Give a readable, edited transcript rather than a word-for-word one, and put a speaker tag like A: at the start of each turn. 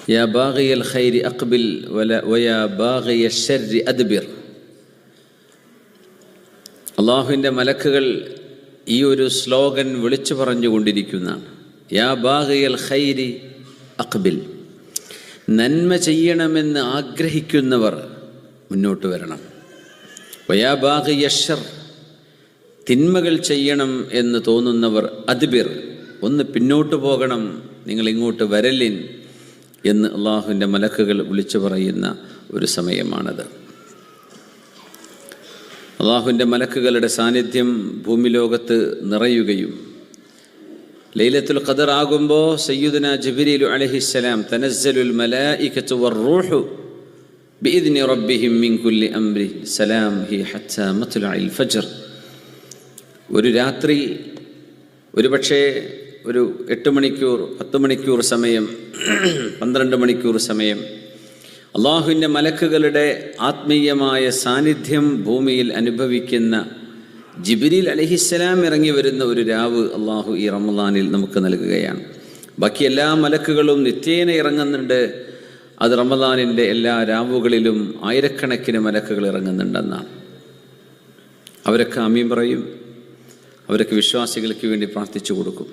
A: യാ ബാഗിയൽ ഖൈരി അഖ്ബിൽ via ബാഗിയ ശർരി അദ്ബിർ. അള്ളാഹുവിൻ്റെ മലക്കുകൾ ഈ ഒരു സ്ലോഗൻ വിളിച്ചു പറഞ്ഞുകൊണ്ടിരിക്കുന്നതാണ്. യാ ബാഗിയൽ ഖൈരി അഖ്ബിൽ. നന്മ ചെയ്യണമെന്ന് ആഗ്രഹിക്കുന്നവർ മുന്നോട്ട് വരണം. വയാ ബാഗിയ ശർ. തിന്മകൾ ചെയ്യണം എന്ന് തോന്നുന്നവർ അദ്ബിർ, ഒന്ന് പിന്നോട്ട് പോകണം, നിങ്ങൾ ഇങ്ങോട്ട് വരലിൻ എന്ന് അള്ളാഹുവിൻ്റെ മലക്കുകൾ വിളിച്ചു പറയുന്ന ഒരു സമയമാണത്. അള്ളാഹുവിൻ്റെ മലക്കുകളുടെ സാന്നിധ്യം ഭൂമി ലോകത്ത് നിറയുകയും ലൈലത്തുൽ ഖദർ ആകുമ്പോൾ സയ്യിദുന ജിബ്രീൽ അലൈഹിസ്സലാം തനസ്സലുൽ മലായികതു വറൂഹു ബിഇദ്നി റബ്ബിഹിം മിൻ കുല്ലി അംരി സലാം ഹി ഹത്താ മത്ലഇൽ ഫജ്ർ. ഒരു രാത്രി ഒരുപക്ഷേ ഒരു 8 മണിക്കൂർ 10 മണിക്കൂർ സമയം 12 മണിക്കൂർ സമയം അള്ളാഹുവിൻ്റെ മലക്കുകളുടെ ആത്മീയമായ സാന്നിധ്യം ഭൂമിയിൽ അനുഭവിക്കുന്ന ജിബ്രീൽ അലൈഹിസ്സലാം ഇറങ്ങി വരുന്ന ഒരു രാവ് അള്ളാഹു ഈ റമളാനിൽ നമുക്ക് നൽകുകയാണ്. ബാക്കി എല്ലാ മലക്കുകളും നിത്യേന ഇറങ്ങുന്നുണ്ട്. അത് റമളാനിൻ്റെ എല്ലാ രാവുകളിലും ആയിരക്കണക്കിന് മലക്കുകൾ ഇറങ്ങുന്നുണ്ടെന്നാണ്. അവരൊക്കെ ആമീൻ പറയും, അവരൊക്കെ വിശ്വാസികൾക്ക് വേണ്ടി പ്രാർത്ഥിച്ചു കൊടുക്കും.